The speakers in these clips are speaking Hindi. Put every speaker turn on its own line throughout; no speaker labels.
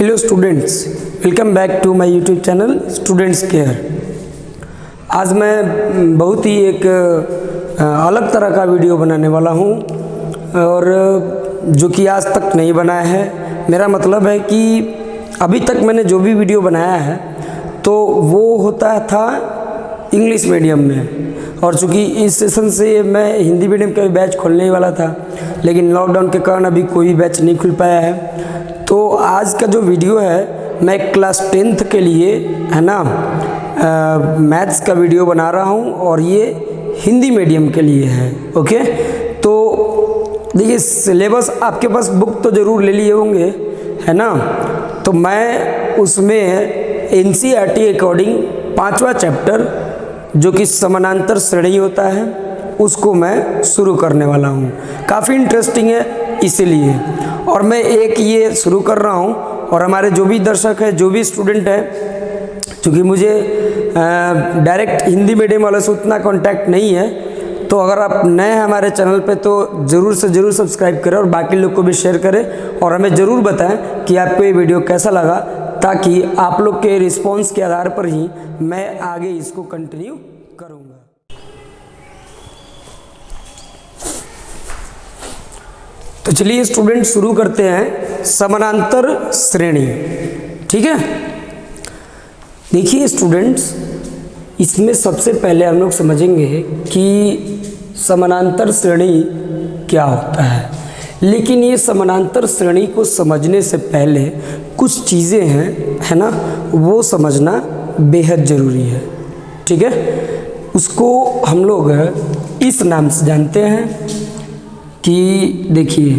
Hello students, welcome back to my YouTube channel students care. आज मैं बहुत ही एक अलग तरह का वीडियो बनाने वाला हूं और जो कि आज तक नहीं बनाया है। मेरा मतलब है कि अभी तक मैंने जो भी वीडियो बनाया है तो वो होता था इंग्लिश मीडियम में, और चूँकि इस सेशन से मैं हिंदी मीडियम का भी बैच खोलने ही वाला था, लेकिन लॉकडाउन के कारण अभी कोई बैच नहीं खुल पाया है। तो आज का जो वीडियो है मैं क्लास 10th के लिए है ना मैथ्स का वीडियो बना रहा हूँ और ये हिंदी मीडियम के लिए है। ओके, तो देखिए सिलेबस आपके पास बुक तो ज़रूर ले लिए होंगे है ना, तो मैं उसमें NCERT अकॉर्डिंग 5वां चैप्टर जो कि समानांतर श्रेणी होता है उसको मैं शुरू करने वाला हूँ। काफ़ी इंटरेस्टिंग है इसीलिए, और मैं एक ये शुरू कर रहा हूँ। और हमारे जो भी दर्शक हैं, जो भी स्टूडेंट हैं, क्योंकि मुझे डायरेक्ट हिंदी मीडियम वालों से उतना कांटेक्ट नहीं है, तो अगर आप नए हैं हमारे चैनल पे तो ज़रूर से ज़रूर सब्सक्राइब करें और बाकी लोग को भी शेयर करें, और हमें ज़रूर बताएं कि आपको ये वीडियो कैसा लगा, ताकि आप लोग के रिस्पॉन्स के आधार पर ही मैं आगे इसको कंटिन्यू करूँगा। तो चलिए स्टूडेंट शुरू करते हैं समानांतर श्रेणी। ठीक है, देखिए स्टूडेंट्स, इसमें सबसे पहले हम लोग समझेंगे कि समानांतर श्रेणी क्या होता है। लेकिन ये समानांतर श्रेणी को समझने से पहले कुछ चीज़ें हैं है ना, वो समझना बेहद ज़रूरी है। ठीक है, उसको हम लोग इस नाम से जानते हैं कि देखिए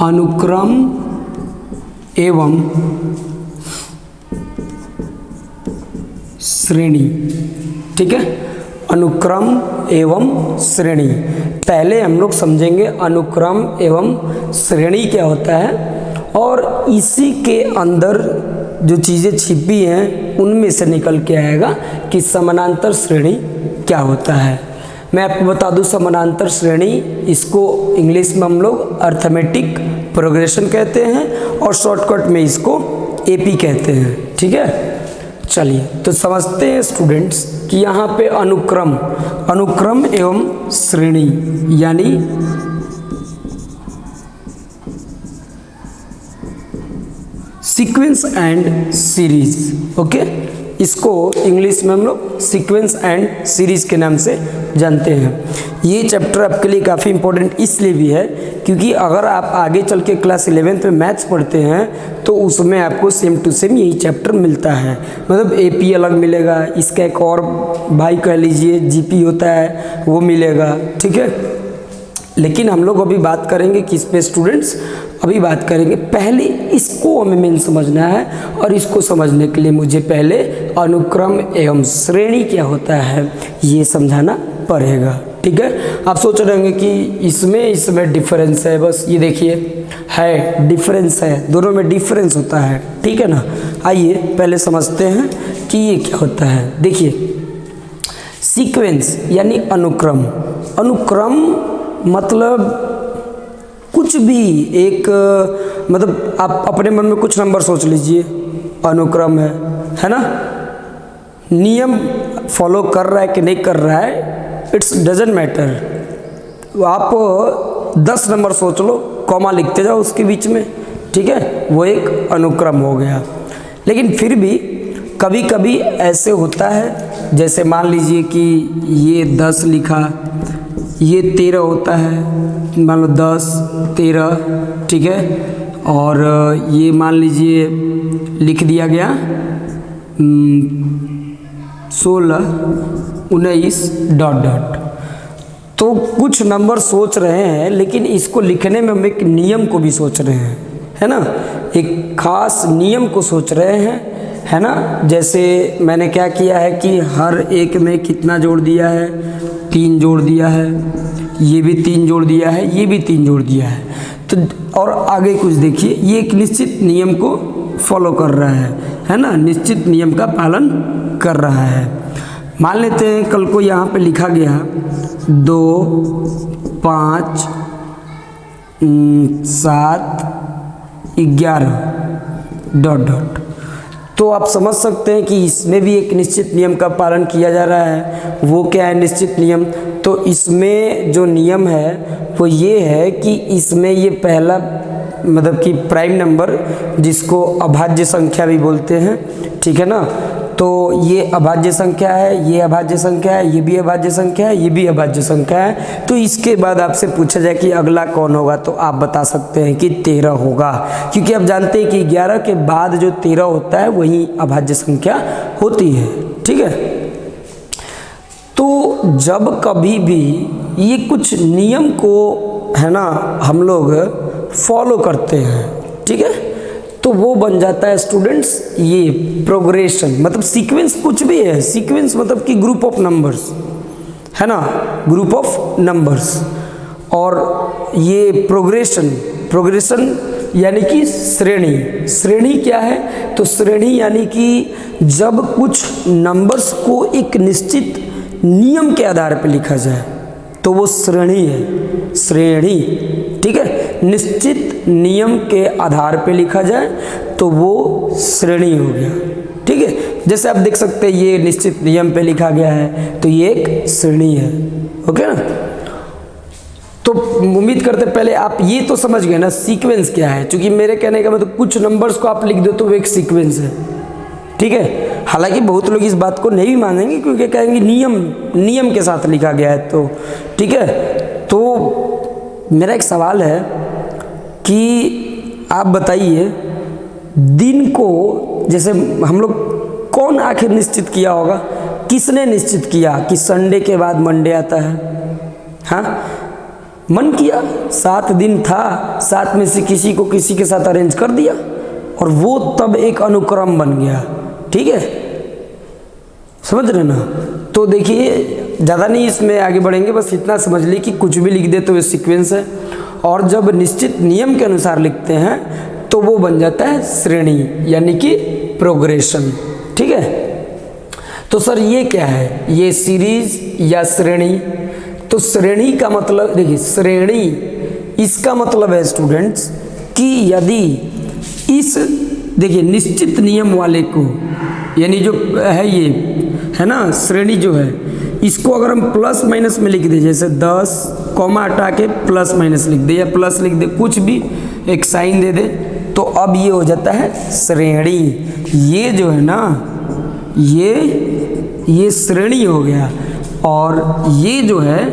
अनुक्रम एवं श्रेणी। ठीक है, अनुक्रम एवं श्रेणी। पहले हम लोग समझेंगे अनुक्रम एवं श्रेणी क्या होता है, और इसी के अंदर जो चीज़ें छिपी हैं उनमें से निकल के आएगा कि समानांतर श्रेणी क्या होता है। मैं आपको बता दूं, समानांतर श्रेणी इसको इंग्लिश में हम लोग अर्थमेटिक प्रोग्रेशन कहते हैं और शॉर्टकट में इसको AP कहते हैं। ठीक है, चलिए तो समझते हैं स्टूडेंट्स कि यहाँ पे अनुक्रम एवं श्रेणी यानी सीक्वेंस एंड सीरीज। ओके, इसको इंग्लिश में हम लोग सीक्वेंस एंड सीरीज के नाम से जानते हैं। ये चैप्टर आपके लिए काफ़ी इंपॉर्टेंट इसलिए भी है क्योंकि अगर आप आगे चल के क्लास 11th में मैथ्स पढ़ते हैं तो उसमें आपको सेम टू सेम यही चैप्टर मिलता है। मतलब AP अलग मिलेगा, इसका एक और भाई कह लीजिए GP होता है वो मिलेगा। ठीक है, लेकिन हम लोग अभी बात करेंगे किस पे स्टूडेंट्स, अभी बात करेंगे पहले इसको हमें मेन समझना है, और इसको समझने के लिए मुझे पहले अनुक्रम एवं श्रेणी क्या होता है ये समझाना पड़ेगा। ठीक है, आप सोच रहे होंगे कि इसमें डिफरेंस है, बस ये देखिए है डिफरेंस है, दोनों में डिफरेंस होता है। ठीक है ना, आइए पहले समझते हैं कि ये क्या होता है। देखिए सीक्वेंस यानी अनुक्रम मतलब कुछ भी एक मतलब आप अपने मन में कुछ नंबर सोच लीजिए, अनुक्रम है ना, नियम फॉलो कर रहा है कि नहीं कर रहा है इट्स डजेंट मैटर। आप 10 नंबर सोच लो, कॉमा लिखते जाओ उसके बीच में। ठीक है, वो एक अनुक्रम हो गया। लेकिन फिर भी कभी कभी ऐसे होता है, जैसे मान लीजिए कि ये 10 लिखा, ये 13 होता है, मान लो 10 13। ठीक है, और ये मान लीजिए लिख दिया गया 16 19 ... तो कुछ नंबर सोच रहे हैं, लेकिन इसको लिखने में हम एक नियम को भी सोच रहे हैं है ना, एक खास नियम को सोच रहे हैं है ना। जैसे मैंने क्या किया है कि हर एक में कितना जोड़ दिया है, 3 जोड़ दिया है, ये भी 3 जोड़ दिया है, ये भी 3 जोड़ दिया है। तो और आगे कुछ देखिए, ये एक निश्चित नियम को फॉलो कर रहा है ना, निश्चित नियम का पालन कर रहा है। मान लेते हैं कल को यहाँ पे लिखा गया 2 5 7 11 डॉट डॉट। तो आप समझ सकते हैं कि इसमें भी एक निश्चित नियम का पालन किया जा रहा है। वो क्या है निश्चित नियम? तो इसमें जो नियम है वो ये है कि इसमें ये पहला मतलब कि प्राइम नंबर, जिसको अभाज्य संख्या भी बोलते हैं, ठीक है ना। तो ये अभाज्य संख्या है, ये अभाज्य संख्या है, ये भी अभाज्य संख्या है, ये भी अभाज्य संख्या है। तो इसके बाद आपसे पूछा जाए कि अगला कौन होगा, तो आप बता सकते हैं कि 13 होगा, क्योंकि आप जानते हैं कि 11 के बाद जो 13 होता है वही अभाज्य संख्या होती है, ठीक है। तो जब कभी भी ये कुछ नियम को है ना हम लोग फॉलो करते हैं, ठीक है, तो वो बन जाता है स्टूडेंट्स ये प्रोग्रेशन, मतलब सीक्वेंस कुछ भी है। सीक्वेंस मतलब कि ग्रुप ऑफ नंबर्स, है ना, ग्रुप ऑफ नंबर्स। और ये प्रोग्रेशन यानी कि श्रेणी। श्रेणी क्या है? तो श्रेणी यानी कि जब कुछ नंबर्स को एक निश्चित नियम के आधार पर लिखा जाए तो वो श्रेणी है। श्रेणी, ठीक है, निश्चित नियम के आधार पे लिखा जाए तो वो श्रेणी हो गया, ठीक है। जैसे आप देख सकते हैं ये निश्चित नियम पे लिखा गया है तो ये एक श्रेणी है, ओके ना। तो उम्मीद करते पहले आप ये तो समझ गए ना सीक्वेंस क्या है, क्योंकि मेरे कहने का मतलब कुछ नंबर्स को आप लिख दो तो वो एक सीक्वेंस है, ठीक है। हालांकि बहुत लोग इस बात को नहीं भी मानेंगे क्योंकि कहेंगे नियम के साथ लिखा गया है, तो ठीक है। तो मेरा एक सवाल है कि आप बताइए दिन को जैसे हम लोग कौन आखिर निश्चित किया होगा? किसने निश्चित किया कि संडे के बाद मंडे आता है? हाँ, मन किया, 7 दिन था, 7 में से किसी को किसी के साथ अरेंज कर दिया और वो तब एक अनुक्रम बन गया, ठीक है, समझ रहे ना। तो देखिए ज़्यादा नहीं इसमें आगे बढ़ेंगे, बस इतना समझ ली कि कुछ भी लिख दे तो ये सीक्वेंस है, और जब निश्चित नियम के अनुसार लिखते हैं तो वो बन जाता है श्रेणी यानी कि प्रोग्रेशन, ठीक है। तो सर ये क्या है? ये सीरीज या श्रेणी? तो श्रेणी का मतलब देखिए, श्रेणी इसका मतलब है स्टूडेंट्स कि यदि इस देखिए निश्चित नियम वाले को, यानी जो है ये है ना श्रेणी जो है, इसको अगर हम प्लस माइनस में लिख दे, जैसे 10 कॉमा हटा के प्लस माइनस लिख दे या प्लस लिख दे, कुछ भी एक साइन दे दे, तो अब ये हो जाता है श्रेणी। ये जो है ना ये श्रेणी हो गया, और ये जो है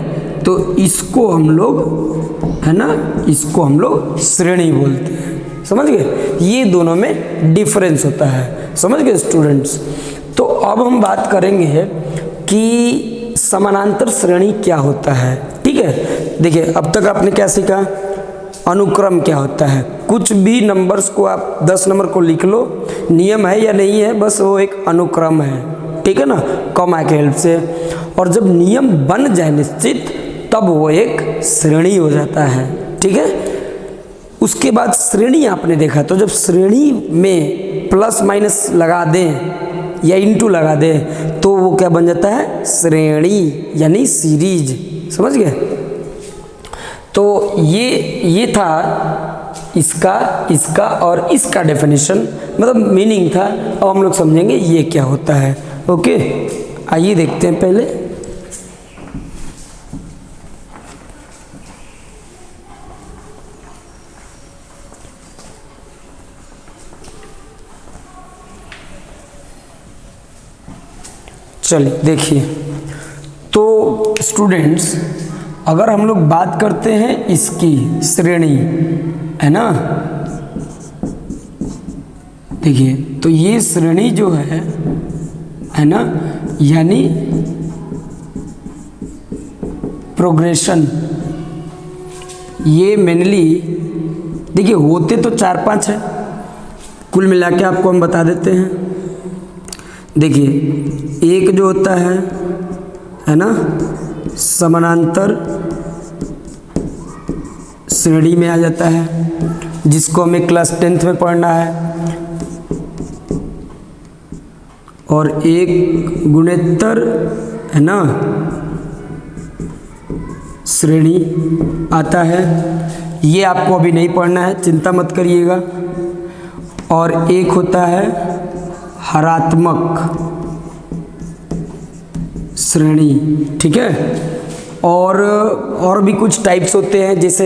तो इसको हम लोग है ना, इसको हम लोग श्रेणी बोलते हैं, समझ गए। ये दोनों में डिफरेंस होता है, समझ गए स्टूडेंट्स। तो अब हम बात करेंगे कि समानांतर श्रेणी क्या होता है, ठीक है। देखिए अब तक आपने क्या सीखा? अनुक्रम क्या होता है। कुछ भी नंबर्स को आप 10 नंबर को लिख लो, नियम है या नहीं है, बस वो एक अनुक्रम है, ठीक है ना, कॉमा के हेल्प से। और जब नियम बन जाए निश्चित तब वो एक श्रेणी हो जाता है, ठीक है। उसके बाद श्रेणी आपने देखा, तो जब श्रेणी में प्लस माइनस लगा दें या इंटू लगा दें तो वो क्या बन जाता है? श्रेणी यानी सीरीज, समझ गए। तो ये था इसका और इसका डेफिनेशन, मतलब मीनिंग था। अब हम लोग समझेंगे ये क्या होता है, ओके। आइए देखते हैं पहले। चलिए देखिए, तो स्टूडेंट्स अगर हम लोग बात करते हैं इसकी श्रेणी, है ना, देखिए तो ये श्रेणी जो है ना, यानी प्रोग्रेशन, ये मेनली देखिए होते तो 4-5 है, कुल मिला के आपको हम बता देते हैं। देखिए एक जो होता है ना समानांतर श्रेणी में आ जाता है, जिसको हमें क्लास 10th में पढ़ना है, और एक गुणोत्तर है ना श्रेणी आता है। ये आपको अभी नहीं पढ़ना है, चिंता मत करिएगा। और एक होता है हरात्मक श्रेणी, ठीक है। और भी कुछ टाइप्स होते हैं, जैसे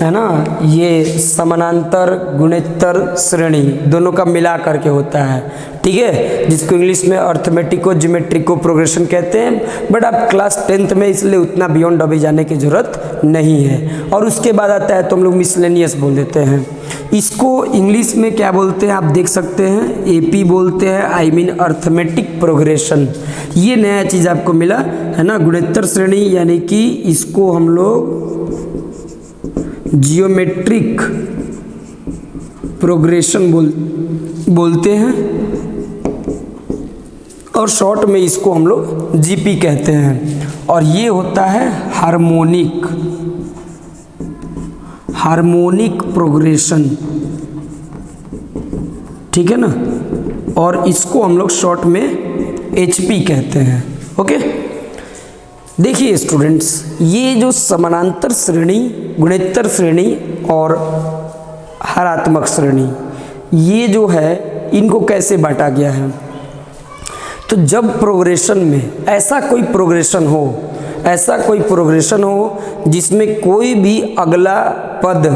है ना, ये समानांतर गुणोत्तर श्रेणी, दोनों का मिला करके होता है, ठीक है, जिसको इंग्लिश में अर्थमेटिको ज्योमेट्रिको प्रोग्रेशन कहते हैं। बट आप क्लास 10th में, इसलिए उतना बियॉन्ड अभी जाने की ज़रूरत नहीं है। और उसके बाद आता है तो हम लोग मिसलेनियस बोल देते हैं। इसको इंग्लिश में क्या बोलते हैं आप देख सकते हैं, एपी बोलते हैं, आई मीन अर्थमेटिक प्रोग्रेशन। ये नया चीज़ आपको मिला है ना, गुणोत्तर श्रेणी, यानी कि इसको हम लोग जियोमेट्रिक प्रोग्रेशन बोलते हैं, और शॉर्ट में इसको हम लोग जीपी कहते हैं। और ये होता है हार्मोनिक प्रोग्रेशन, ठीक है ना, और इसको हम लोग शॉर्ट में एचपी कहते हैं। ओके, देखिए स्टूडेंट्स, ये जो समानांतर श्रेणी, गुणोत्तर श्रेणी और हरात्मक श्रेणी, ये जो है इनको कैसे बांटा गया है। तो जब प्रोग्रेशन में ऐसा कोई प्रोग्रेशन हो जिसमें कोई भी अगला पद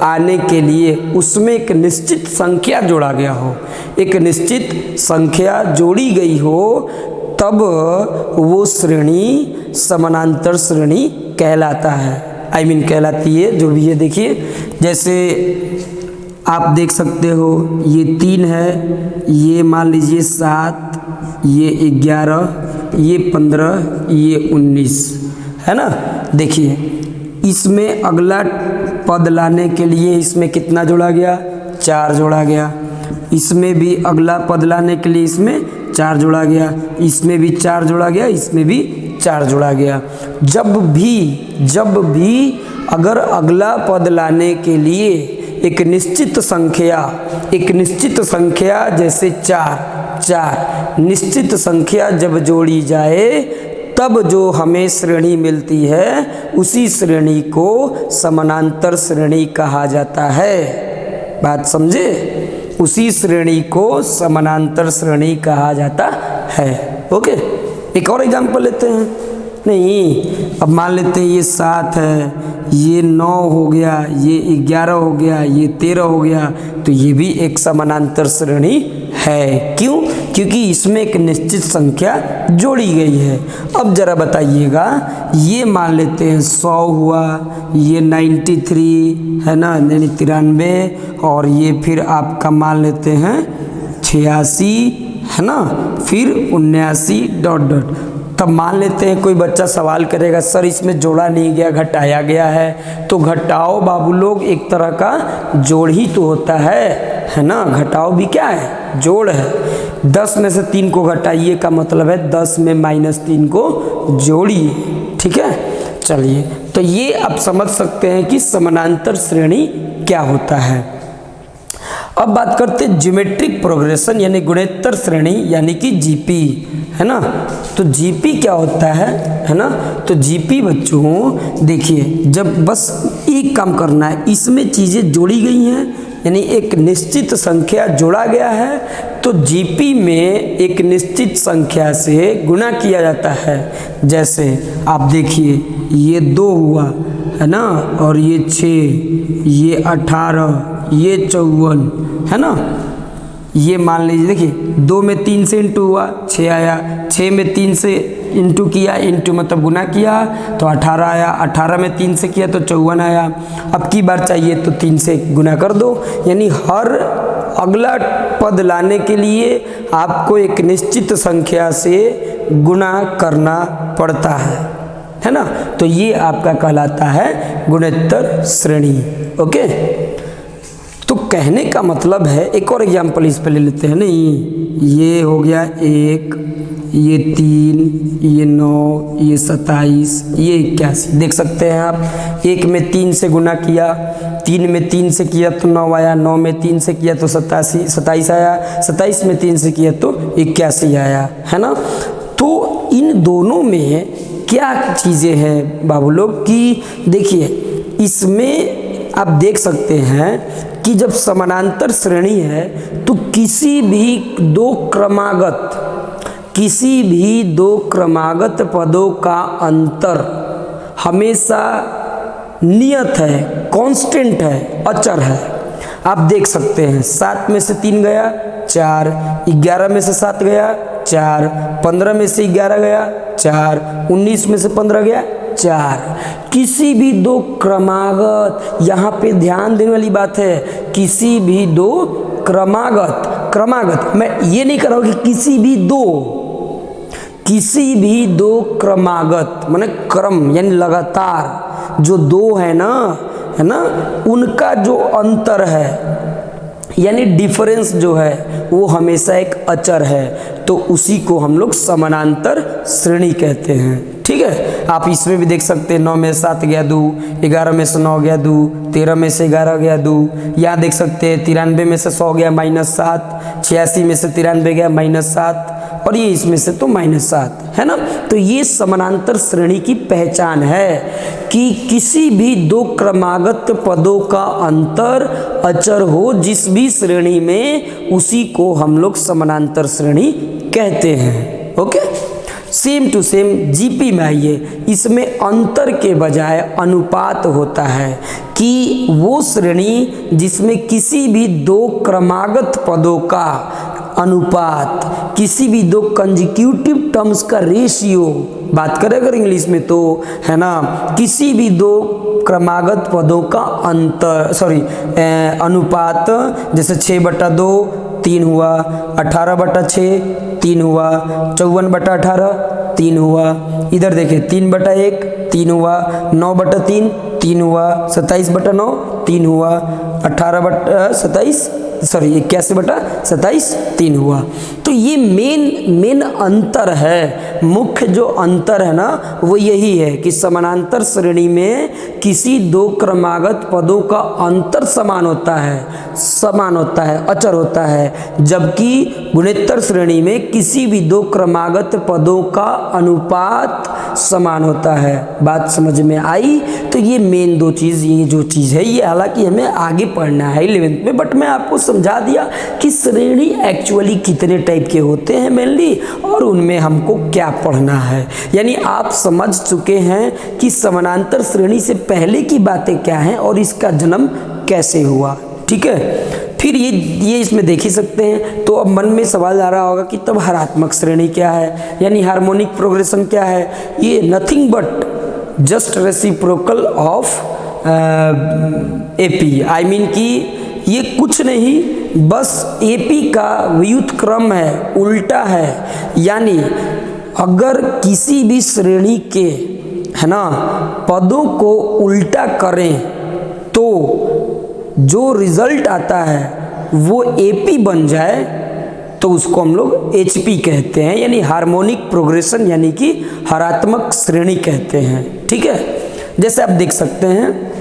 आने के लिए उसमें एक निश्चित संख्या जोड़ा गया हो, एक निश्चित संख्या जोड़ी गई हो, तब वो श्रेणी समानांतर श्रेणी कहलाता है, आई मीन कहलाती है, जो भी है। देखिए, जैसे आप देख सकते हो, ये 3 है, ये मान लीजिए 7, ये 11, ये 15, ये 19, है ना। देखिए, इसमें अगला पद लाने के लिए इसमें कितना जोड़ा गया, 4 जोड़ा गया। इसमें भी अगला पद लाने के लिए इसमें 4 जोड़ा गया, इसमें भी 4 जोड़ा गया, इसमें भी 4 जोड़ा गया। जब भी अगर अगला पद लाने के लिए एक निश्चित संख्या जैसे 4 निश्चित संख्या जब जोड़ी जाए, तब जो हमें श्रेणी मिलती है उसी श्रेणी को समानांतर श्रेणी कहा जाता है। बात समझे, उसी श्रेणी को समानांतर श्रेणी कहा जाता है। ओके, एक और एग्जांपल लेते हैं। नहीं, अब मान लेते हैं ये 7 है, ये 9 हो गया, ये 11 हो गया, ये 13 हो गया, तो ये भी एक समानांतर श्रेणी है। क्यों? क्योंकि इसमें एक निश्चित संख्या जोड़ी गई है। अब जरा बताइएगा, ये मान लेते हैं 100 हुआ, ये 93 है ना, 93, और ये फिर आपका मान लेते हैं 86 है ना, फिर 79 ... तब मान लेते हैं कोई बच्चा सवाल करेगा, सर इसमें जोड़ा नहीं गया, घटाया गया है। तो घटाओ बाबू लोग एक तरह का जोड़ ही तो होता है ना। घटाओ भी क्या है, जोड़ है। 10 में से 3 को घटाइए का मतलब है 10 में -3 को जोड़िए, ठीक है। चलिए, तो ये आप समझ सकते हैं कि समानांतर श्रेणी क्या होता है। अब बात करते हैं ज्योमेट्रिक प्रोग्रेशन यानी गुणोत्तर श्रेणी यानी कि जीपी, है ना। तो जीपी क्या होता है ना। तो जीपी बच्चों देखिए, जब बस एक काम करना है, इसमें चीज़ें जोड़ी गई हैं यानी एक निश्चित संख्या जोड़ा गया है, तो जीपी में एक निश्चित संख्या से गुणा किया जाता है। जैसे आप देखिए, ये 2 हुआ है ना, और ये 6, ये 18, ये 54 है ना। ये मान लीजिए, देखिए 2 में 3 से इंटू हुआ 6 आया, 6 में 3 से इंटू किया, इंटू मतलब गुना किया तो 18 आया, 18 में 3 से किया तो 54 आया। अब की बार चाहिए तो 3 से गुना कर दो, यानी हर अगला पद लाने के लिए आपको एक निश्चित संख्या से गुना करना पड़ता है ना। तो ये आपका कहलाता है गुणोत्तर श्रेणी। ओके, तो कहने का मतलब है, एक और एग्जाम्पल इस पे ले लेते हैं। नहीं, ये हो गया 1, ये 3, ये 9, ये 27, ये 81। देख सकते हैं आप, 1 में 3 से गुना किया, 3 में 3 से किया तो 9 आया, 9 में 3 से किया तो 27 आया, 27 में 3 से किया तो 81 आया, है ना। तो इन दोनों में क्या चीज़ें हैं बाबू लोग कि देखिए, इसमें आप देख सकते हैं कि जब समानांतर श्रेणी है तो किसी भी दो क्रमागत पदों का अंतर हमेशा नियत है, कांस्टेंट है, अचर है। आप देख सकते हैं 7 में से 3 गया 4, 11 में से 7 गया 4, 15 में से 11 गया 4, 19 में से 15 गया 4। किसी भी दो क्रमागत, यहाँ पे ध्यान देने वाली बात है, किसी भी दो क्रमागत, मैं ये नहीं कर रहा हूँ कि किसी भी दो क्रमागत माने क्रम यानी लगातार जो दो है ना, उनका जो अंतर है यानी डिफरेंस जो है वो हमेशा एक अचर है, तो उसी को हम लोग समानांतर श्रेणी कहते हैं। ठीक है, आप इसमें भी देख सकते हैं 9 में से 7 गया 2, 11 में से 9 गया 2, 13 में से 11 गया 2। यहाँ देख सकते हैं 93 में से 100 गया -7, 86 में से 93 गया -7, और ये इसमें से तो -7 है ना। तो ये समानांतर श्रेणी की पहचान है कि किसी भी दो क्रमागत पदों का अंतर अचर हो जिस भी श्रेणी में, उसी को हम लोग समानांतर श्रेणी कहते हैं। Okay, same to same GP में आइए, इसमें अंतर के बजाय अनुपात होता है कि वो श्रेणी जिसमें किसी भी दो क्रमागत पदों का अनुपात, किसी भी दो कंजिक्यूटिव टर्म्स का रेशियो, बात करें अगर इंग्लिश में तो है ना, किसी भी दो क्रमागत पदों का अनुपात, जैसे 6/2 3 हुआ, 18/6 3 हुआ, 54/18 3 हुआ, इधर देखिए 3/1 3 हुआ, 9/3 3 हुआ, 27/9 3 हुआ, 81/27 3 हुआ। तो ये मेन अंतर है, मुख्य जो अंतर है ना वो यही है कि समानांतर श्रेणी में किसी दो क्रमागत पदों का अंतर समान होता है, अचर होता है, जबकि गुणोत्तर श्रेणी में किसी भी दो क्रमागत पदों का अनुपात समान होता है। बात समझ में आई? तो ये मेन दो चीज़, ये जो चीज़ है ये हालांकि हमें आगे पढ़ना है 11th में, बट मैं आपको समझा दिया कि श्रेणी एक्चुअली कितने टाइप के होते हैं मेनली, और उनमें हमको क्या पढ़ना है। यानी आप समझ चुके हैं कि समानांतर श्रेणी से पहले की बातें क्या हैं और इसका जन्म कैसे हुआ। ठीक है, फिर ये इसमें देख ही सकते हैं। तो अब मन में सवाल आ रहा होगा कि तब हरात्मक श्रेणी क्या है, यानी हार्मोनिक प्रोग्रेशन क्या है। ये nothing but just reciprocal of AP, I mean कि ये कुछ नहीं, बस एपी का व्युत्क्रम है, उल्टा है। यानी अगर किसी भी श्रेणी के है ना पदों को उल्टा करें तो जो रिजल्ट आता है वो एपी बन जाए तो उसको हम लोग एचपी कहते हैं, यानी हार्मोनिक प्रोग्रेशन, यानी कि हरात्मक श्रेणी कहते हैं। ठीक है, जैसे आप देख सकते हैं,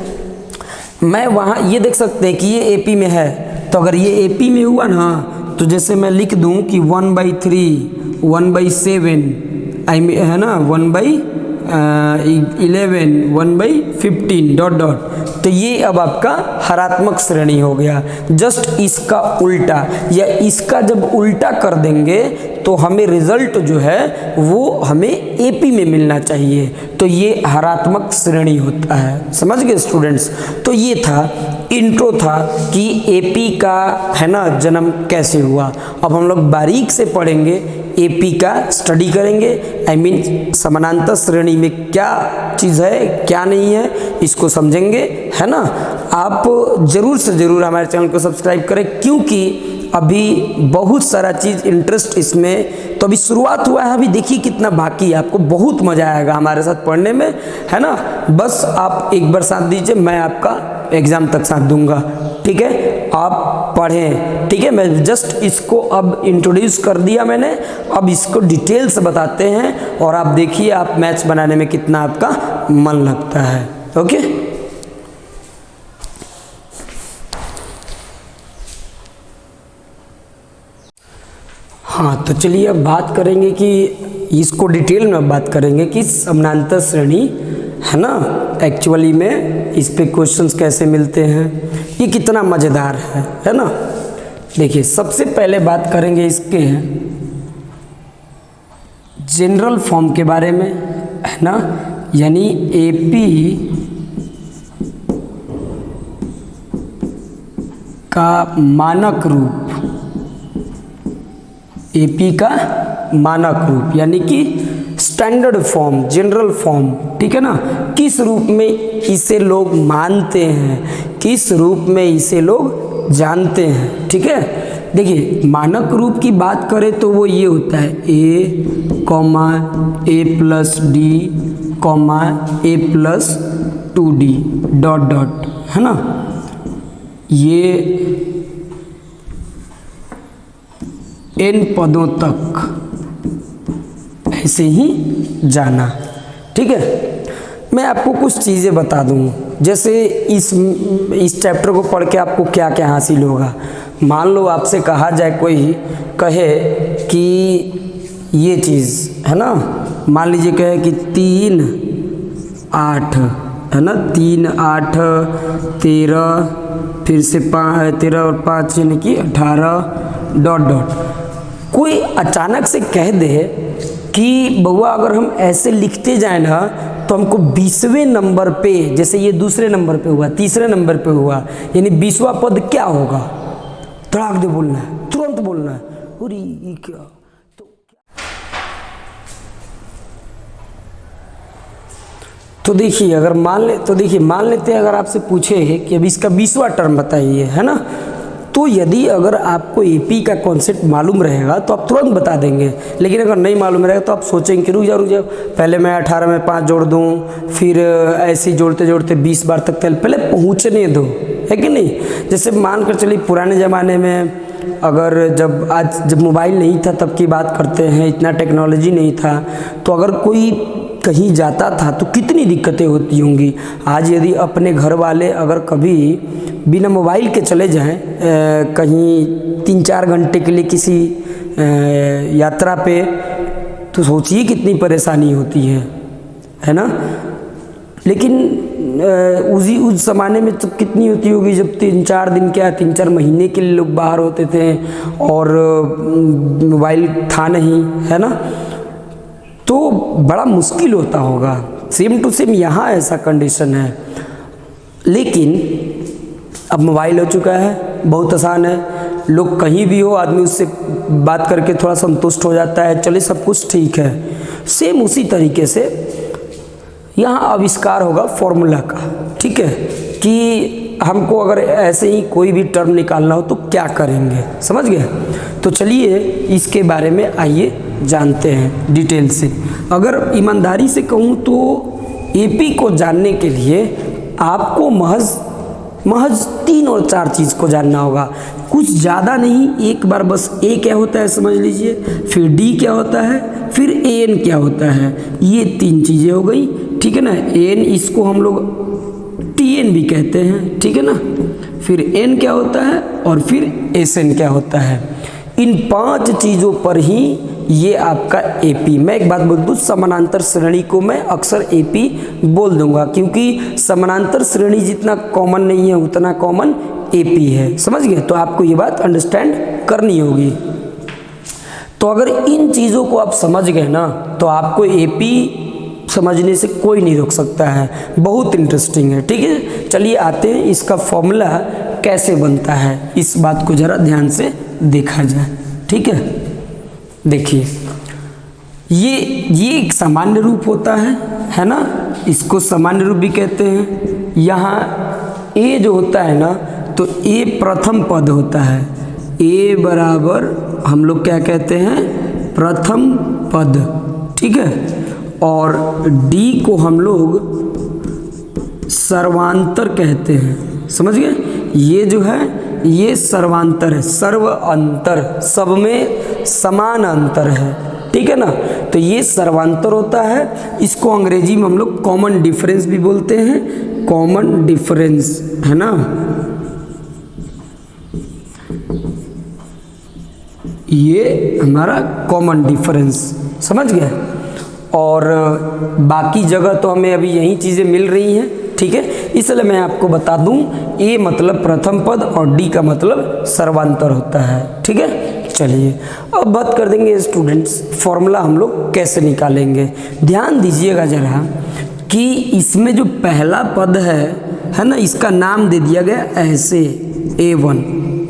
मैं वहाँ ये देख सकते हैं कि ये एपी में है, तो अगर ये एपी में हुआ ना तो जैसे मैं लिख दूं कि 1/3, 1/7 है ना, 1/11, 1/15 डॉट डॉट, तो ये अब आपका हरात्मक श्रेणी हो गया। जस्ट इसका उल्टा या इसका जब उल्टा कर देंगे तो हमें रिजल्ट जो है वो हमें एपी में मिलना चाहिए, तो ये हरात्मक श्रेणी होता है। समझ गए स्टूडेंट्स? तो ये था, इंट्रो था कि एपी का है ना जन्म कैसे हुआ। अब हम लोग बारीक से पढ़ेंगे, एपी का स्टडी करेंगे, आई मीन समानांतर श्रेणी में क्या चीज़ है क्या नहीं है इसको समझेंगे, है ना। आप ज़रूर से ज़रूर हमारे चैनल को सब्सक्राइब करें, क्योंकि अभी बहुत सारा चीज़ इंटरेस्ट इसमें, तो अभी शुरुआत हुआ है, अभी देखिए कितना बाकी है। आपको बहुत मज़ा आएगा हमारे साथ पढ़ने में, है ना। बस आप एक बार साथ दीजिए, मैं आपका एग्ज़ाम तक साथ दूंगा। ठीक है, आप पढ़ें। ठीक है, मैं जस्ट इसको अब इंट्रोड्यूस कर दिया मैंने, अब इसको डिटेल से बताते हैं और आप देखिए आप मैथ्स बनाने में कितना आपका मन लगता है। ओके, हाँ, तो चलिए अब बात करेंगे कि इसको डिटेल में बात करेंगे कि समानांतर श्रेणी है ना। एक्चुअली में इस पे क्वेश्चंस कैसे मिलते हैं, ये कितना मज़ेदार है ना। देखिए सबसे पहले बात करेंगे इसके जनरल फॉर्म के बारे में, है ना, यानी एपी का मानक रूप, एपी का मानक रूप यानी कि स्टैंडर्ड फॉर्म, जनरल फॉर्म, ठीक है ना। किस रूप में इसे लोग मानते हैं, किस रूप में इसे लोग जानते हैं, ठीक है। देखिए मानक रूप की बात करें तो वो ये होता है a, a+d, a+2d dot dot, है ना। ये n पदों तक ऐसे ही जाना, ठीक है। मैं आपको कुछ चीज़ें बता दूँ, जैसे इस चैप्टर को पढ़ के आपको क्या क्या हासिल होगा। मान लो आपसे कहा जाए, कोई कहे कि ये चीज़ है ना, मान लीजिए कहे कि 3, 8 है ना, 3, 8, 13, फिर से 13 और 5 यानी कि 18 डॉट डॉट। कोई अचानक से कह दे कि बउआ अगर हम ऐसे लिखते जाए ना तो हमको 20वें नंबर पे, जैसे ये दूसरे नंबर पे हुआ, तीसरे नंबर पे हुआ, यानी 20वां पद क्या होगा, धड़ाक दे बोलना है, तुरंत बोलना है। अरे ये क्या, तो देखिए अगर मान लेते हैं अगर आपसे पूछे कि अब इसका 20वां टर्म बताइए, है ना, तो यदि अगर आपको एपी का कॉन्सेप्ट मालूम रहेगा तो आप तुरंत बता देंगे। लेकिन अगर नहीं मालूम रहेगा तो आप सोचेंगे कि रुक जाओ पहले मैं 18 में 5 जोड़ दूं, फिर ऐसे ही जोड़ते जोड़ते 20 बार तक पहले पहुंचने दो, है कि नहीं। जैसे मान कर चलिए पुराने ज़माने में, अगर जब मोबाइल नहीं था तब की बात करते हैं, इतना टेक्नोलॉजी नहीं था, तो अगर कोई कहीं जाता था तो कितनी दिक्कतें होती होंगी। आज यदि अपने घर वाले अगर कभी बिना मोबाइल के चले जाएं कहीं 3-4 घंटे के लिए किसी यात्रा पे, तो सोचिए कितनी परेशानी होती है ना। लेकिन उस ज़माने में तब कितनी होती होगी, जब 3-4 दिन क्या 3-4 महीने के लिए लोग बाहर होते थे और मोबाइल था नहीं, है ना, तो बड़ा मुश्किल होता होगा। सेम टू सेम यहाँ ऐसा कंडीशन है। लेकिन अब मोबाइल हो चुका है, बहुत आसान है, लोग कहीं भी हो आदमी उससे बात करके थोड़ा संतुष्ट हो जाता है, चले सब कुछ ठीक है। सेम उसी तरीके से यहाँ आविष्कार होगा फॉर्मूला का, ठीक है, कि हमको अगर ऐसे ही कोई भी टर्म निकालना हो तो क्या करेंगे, समझ गए। तो चलिए इसके बारे में आइए जानते हैं डिटेल से। अगर ईमानदारी से कहूँ तो एपी को जानने के लिए आपको महज 3 और 4 चीज़ को जानना होगा, कुछ ज़्यादा नहीं। एक बार बस ए क्या होता है समझ लीजिए, फिर डी क्या होता है, फिर एन क्या होता है, ये 3 चीज़ें हो गई, ठीक है ना। एन इसको हम लोग टीएन भी कहते हैं, ठीक है ना। फिर एन क्या होता है और फिर एसएन क्या होता है। इन 5 चीज़ों पर ही ये आपका एपी। मैं एक बात बोल दूँ, समानांतर श्रेणी को मैं अक्सर एपी बोल दूंगा, क्योंकि समानांतर श्रेणी जितना कॉमन नहीं है उतना कॉमन एपी है, समझ गए। तो आपको ये बात अंडरस्टैंड करनी होगी। तो अगर इन चीज़ों को आप समझ गए ना तो आपको एपी समझने से कोई नहीं रोक सकता है। बहुत इंटरेस्टिंग है, ठीक है। चलिए आते हैं इसका फॉर्मूला कैसे बनता है, इस बात को ज़रा ध्यान से देखा जाए, ठीक है। देखिए ये एक सामान्य रूप होता है ना, इसको सामान्य रूप भी कहते हैं। यहाँ ए जो होता है ना, तो ए प्रथम पद होता है, ए बराबर हम लोग क्या कहते हैं, प्रथम पद, ठीक है। और डी को हम लोग सर्वांतर कहते हैं, समझ गए। ये जो है ये सर्वांतर है, सर्व अंतर, सब में समान अंतर है, ठीक है ना। तो ये सर्वांतर होता है। इसको अंग्रेजी में हम लोग कॉमन डिफरेंस भी बोलते हैं, कॉमन डिफरेंस, है ना। ये हमारा कॉमन डिफरेंस, समझ गए। और बाकी जगह तो हमें अभी यही चीज़ें मिल रही हैं, ठीक है। इसलिए मैं आपको बता दूं ए मतलब प्रथम पद और डी का मतलब सर्वांतर होता है, ठीक है। चलिए अब बात कर देंगे स्टूडेंट्स फॉर्मूला हम लोग कैसे निकालेंगे। ध्यान दीजिएगा जरा कि इसमें जो पहला पद है ना, इसका नाम दे दिया गया ऐसे A1,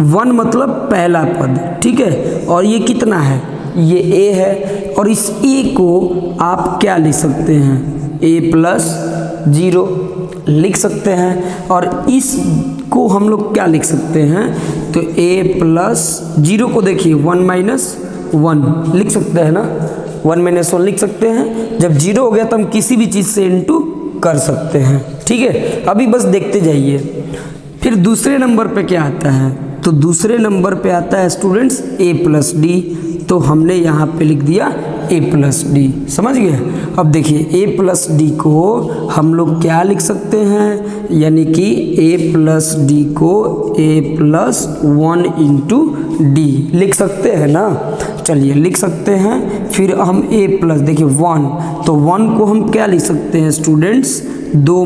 1 मतलब पहला पद, ठीक है। और ये कितना है, ये A है, और इस A को आप क्या लिख सकते हैं, A+0 लिख सकते हैं। और इस को हम लोग क्या लिख सकते हैं, तो A+0 को देखिए 1 लिख सकते हैं ना, 1 - 1 लिख सकते हैं। जब 0 हो गया तो हम किसी भी चीज़ से इनटू कर सकते हैं, ठीक है। अभी बस देखते जाइए। फिर दूसरे नंबर पे क्या आता है, तो दूसरे नंबर पे आता है स्टूडेंट्स A+D, तो हमने यहाँ पे लिख दिया A+D, समझ गए। अब देखिए A+D को हम लोग क्या लिख सकते हैं, यानी कि A+D को A+1 × D लिख सकते हैं ना। चलिए लिख सकते हैं। फिर हम देखिए 1, तो 1 को हम क्या लिख सकते हैं स्टूडेंट्स, 2 -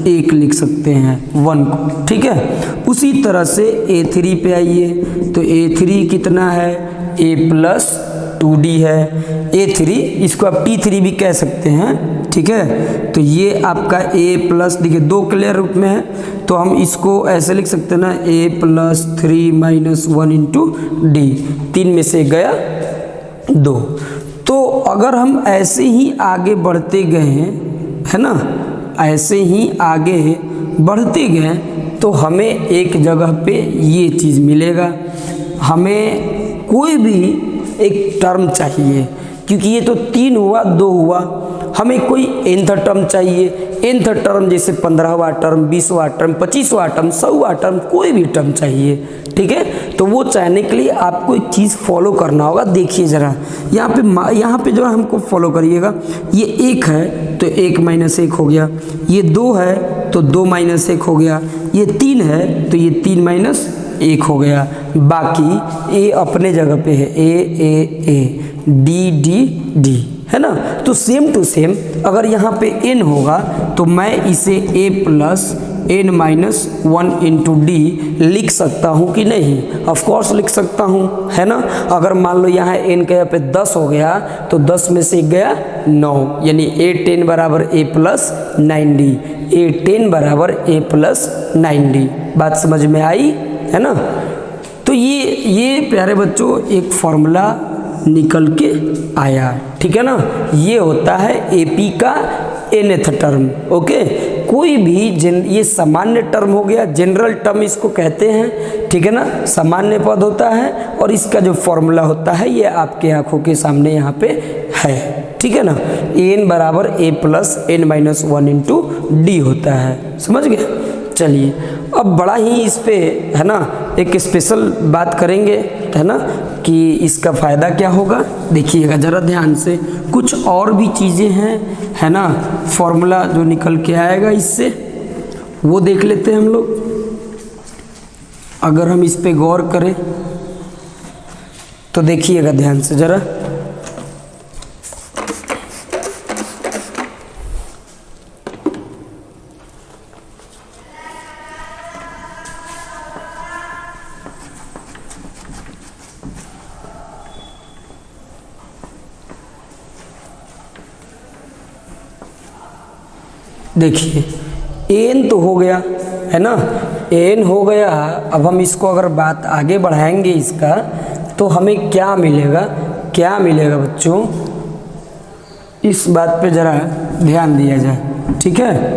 1 लिख सकते हैं 1 को, ठीक है। उसी तरह से A3 पे आइए, तो A3 कितना है, A+2D है। A3 इसको आप T3 भी कह सकते हैं, ठीक है। तो ये आपका A+ देखिए 2 क्लियर रूप में है, तो हम इसको ऐसे लिख सकते हैं ना, A+3 - 1 × D, 3 में से गया 2। तो अगर हम ऐसे ही आगे बढ़ते गए है ना, ऐसे ही आगे बढ़ते गए तो हमें एक जगह पे ये चीज़ मिलेगा। हमें कोई भी एक टर्म चाहिए, क्योंकि ये तो 3 हुआ 2 हुआ, हमें कोई nth टर्म चाहिए। nth टर्म जैसे 15वां टर्म, 20वां टर्म, 25वां टर्म, 100वां टर्म, कोई भी टर्म चाहिए, ठीक है। तो वो चाहने के लिए आपको एक चीज़ फॉलो करना होगा। देखिए ज़रा यहाँ पे जो हमको फॉलो करिएगा, ये 1 है तो 1 - 1 हो गया, ये 2 है तो 2 - 1 हो गया, ये 3 है तो ये 3 - 1 हो गया। बाकी ए अपने जगह पे है, ए डी है ना। तो सेम टू सेम अगर यहाँ पे n होगा तो मैं इसे A+n - 1 × D लिख सकता हूँ कि नहीं, ऑफ कोर्स लिख सकता हूँ, है ना। अगर मान लो यहाँ n का यहाँ पे 10 हो गया तो 10 में से गया 9, यानी A10 = A+9D, A10 = A+9D। बात समझ में आई, है ना। तो ये प्यारे बच्चों एक फॉर्मूला निकल के आया, ठीक है ना। ये होता है AP का nth टर्म, ओके। कोई भी ये सामान्य टर्म हो गया, जनरल टर्म इसको कहते हैं, ठीक है ना। सामान्य पद होता है और इसका जो फॉर्मूला होता है ये आपके आंखों के सामने यहाँ पे है, ठीक है ना। n = A+n - 1 × D होता है, समझ गए। चलिए अब बड़ा ही इस पे है ना एक स्पेशल बात करेंगे, है ना, कि इसका फ़ायदा क्या होगा। देखिएगा ज़रा ध्यान से, कुछ और भी चीज़ें हैं, है ना, फॉर्मूला जो निकल के आएगा इससे, वो देख लेते हैं हम लोग। अगर हम इस पे गौर करें तो देखिएगा ध्यान से ज़रा, देखिए n तो हो गया, है ना, n हो गया। अब हम इसको अगर बात आगे बढ़ाएंगे इसका, तो हमें क्या मिलेगा बच्चों, इस बात पे ज़रा ध्यान दिया जाए, ठीक है।